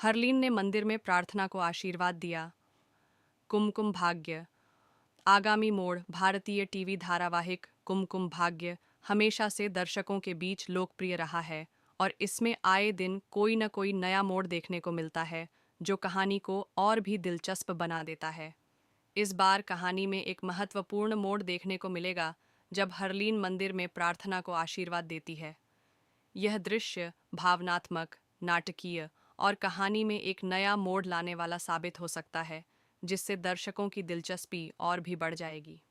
हरलीन ने मंदिर में प्रार्थना को आशीर्वाद दिया। कुमकुम भाग्य। आगामी मोड़। भारतीय टीवी धारावाहिक कुमकुम भाग्य हमेशा से दर्शकों के बीच लोकप्रिय रहा है और इसमें आए दिन कोई न कोई नया मोड़ देखने को मिलता है जो कहानी को और भी दिलचस्प बना देता है। इस बार कहानी में एक महत्वपूर्ण मोड़ देखने को मिलेगा जब हरलीन मंदिर में प्रार्थना को आशीर्वाद देती है। यह दृश्य भावनात्मक, नाटकीय और कहानी में एक नया मोड़ लाने वाला साबित हो सकता है, जिससे दर्शकों की दिलचस्पी और भी बढ़ जाएगी।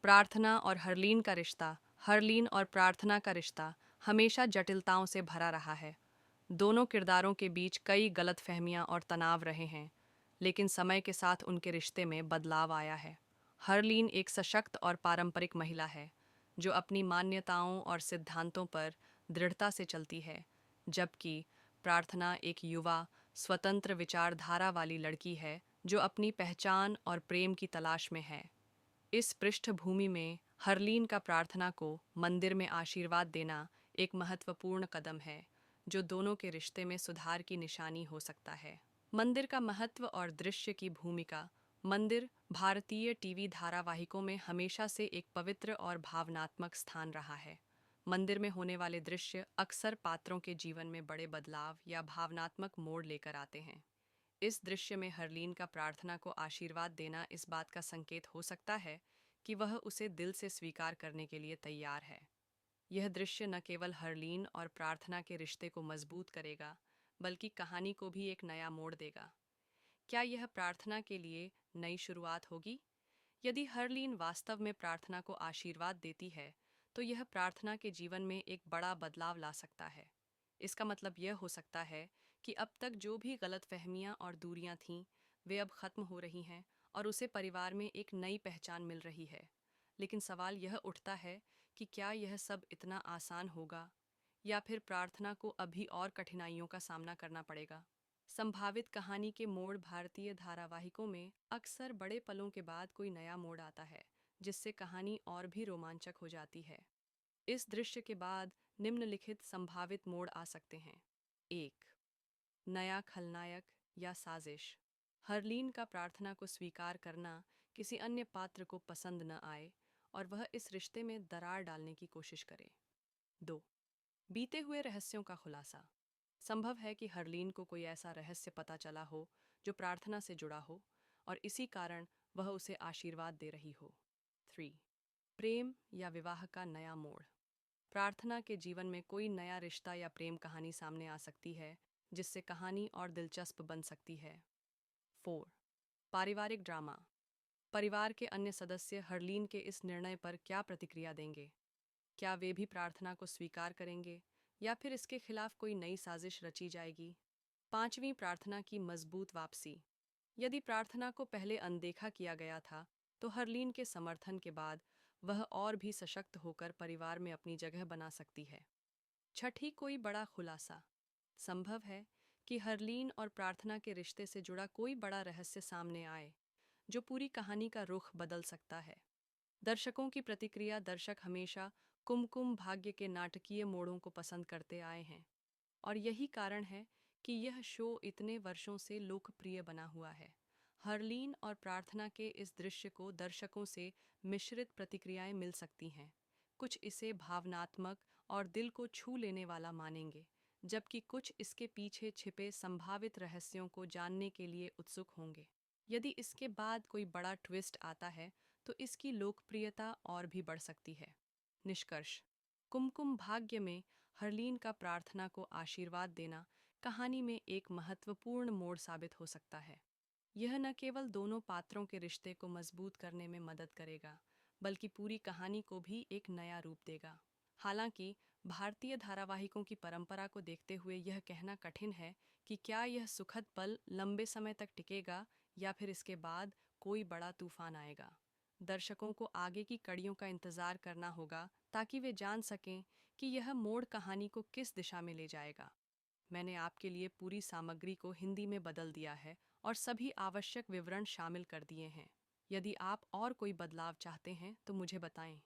प्रार्थना और हरलीन का रिश्ता। हरलीन और प्रार्थना का रिश्ता हमेशा जटिलताओं से भरा रहा है। दोनों किरदारों के बीच कई गलतफहमियां और तनाव रहे हैं, लेकिन समय के साथ उनके रिश्ते में बदलाव आया है। हरलीन एक सशक्त और पारंपरिक महिला है, जो अपनी मान्यताओं और सिद्धांतों पर दृढ़ता से चलती है, जबकि प्रार्थना एक युवा, स्वतंत्र विचारधारा वाली लड़की है जो अपनी पहचान और प्रेम की तलाश में है। इस पृष्ठभूमि में हरलीन का प्रार्थना को मंदिर में आशीर्वाद देना एक महत्वपूर्ण कदम है, जो दोनों के रिश्ते में सुधार की निशानी हो सकता है। मंदिर का महत्व और दृश्य की भूमिका। मंदिर भारतीय टीवी धारावाहिकों में हमेशा से एक पवित्र और भावनात्मक स्थान रहा है। मंदिर में होने वाले दृश्य अक्सर पात्रों के जीवन में बड़े बदलाव या भावनात्मक मोड़ लेकर आते हैं। इस दृश्य में हरलीन का प्रार्थना को आशीर्वाद देना इस बात का संकेत हो सकता है कि वह उसे दिल से स्वीकार करने के लिए तैयार है। यह दृश्य न केवल हरलीन और प्रार्थना के रिश्ते को मजबूत करेगा, बल्कि कहानी को भी एक नया मोड़ देगा। क्या यह प्रार्थना के लिए नई शुरुआत होगी? यदि हरलीन वास्तव में प्रार्थना को आशीर्वाद देती है, तो यह प्रार्थना के जीवन में एक बड़ा बदलाव ला सकता है। इसका मतलब यह हो सकता है कि अब तक जो भी गलतफहमियां और दूरियां थीं, वे अब खत्म हो रही हैं और उसे परिवार में एक नई पहचान मिल रही है। लेकिन सवाल यह उठता है कि क्या यह सब इतना आसान होगा, या फिर प्रार्थना को अभी और कठिनाइयों का सामना करना पड़ेगा। संभावित कहानी के मोड़। भारतीय धारावाहिकों में अक्सर बड़े पलों के बाद कोई नया मोड़ आता है, जिससे कहानी और भी रोमांचक हो जाती है। इस दृश्य के बाद निम्नलिखित संभावित मोड़ आ सकते हैं। 1. नया खलनायक या साजिश। हरलीन का प्रार्थना को स्वीकार करना किसी अन्य पात्र को पसंद न आए और वह इस रिश्ते में दरार डालने की कोशिश करे। 2. बीते हुए रहस्यों का खुलासा। संभव है कि हरलीन को कोई ऐसा रहस्य पता चला हो जो प्रार्थना से जुड़ा हो और इसी कारण वह उसे आशीर्वाद दे रही हो। 3. प्रेम या विवाह का नया मोड़। प्रार्थना के जीवन में कोई नया रिश्ता या प्रेम कहानी सामने आ सकती है, जिससे कहानी और दिलचस्प बन सकती है। 4. पारिवारिक ड्रामा। परिवार के अन्य सदस्य हरलीन के इस निर्णय पर क्या प्रतिक्रिया देंगे? क्या वे भी प्रार्थना को स्वीकार करेंगे या फिर इसके खिलाफ कोई नई साजिश रची जाएगी? 5वीं प्रार्थना की मजबूत वापसी। यदि प्रार्थना को पहले अनदेखा किया गया था, तो हरलीन के समर्थन के बाद वह और भी सशक्त होकर परिवार में अपनी जगह बना सकती है। 6. कोई बड़ा खुलासा। संभव है कि हरलीन और प्रार्थना के रिश्ते से जुड़ा कोई बड़ा रहस्य सामने आए, जो पूरी कहानी का रुख बदल सकता है। दर्शकों की प्रतिक्रिया। दर्शक हमेशा कुमकुम भाग्य के नाटकीय मोड़ों को पसंद करते आए हैं और यही कारण है कि यह शो इतने वर्षों से लोकप्रिय बना हुआ है। हरलीन और प्रार्थना के इस दृश्य को दर्शकों से मिश्रित प्रतिक्रियाएं मिल सकती हैं। कुछ इसे भावनात्मक और दिल को छू लेने वाला मानेंगे, जबकि कुछ इसके पीछे छिपे संभावित रहस्यों को जानने के लिए उत्सुक होंगे। यदि इसके बाद कोई बड़ा ट्विस्ट आता है, तो इसकी लोकप्रियता और भी बढ़ सकती है। निष्कर्ष। कुमकुम भाग्य में हरलीन का प्रार्थना को आशीर्वाद देना कहानी में एक महत्वपूर्ण मोड़ साबित हो सकता है। यह न केवल दोनों पात्रों के रिश्ते को मजबूत करने में मदद करेगा, बल्कि पूरी कहानी को भी एक नया रूप देगा। हालांकि भारतीय धारावाहिकों की परंपरा को देखते हुए यह कहना कठिन है कि क्या यह सुखद पल लंबे समय तक टिकेगा या फिर इसके बाद कोई बड़ा तूफान आएगा। दर्शकों को आगे की कड़ियों का इंतजार करना होगा ताकि वे जान सकें कि यह मोड़ कहानी को किस दिशा में ले जाएगा। मैंने आपके लिए पूरी सामग्री को हिंदी में बदल दिया है और सभी आवश्यक विवरण शामिल कर दिए हैं। यदि आप और कोई बदलाव चाहते हैं तो मुझे बताएं।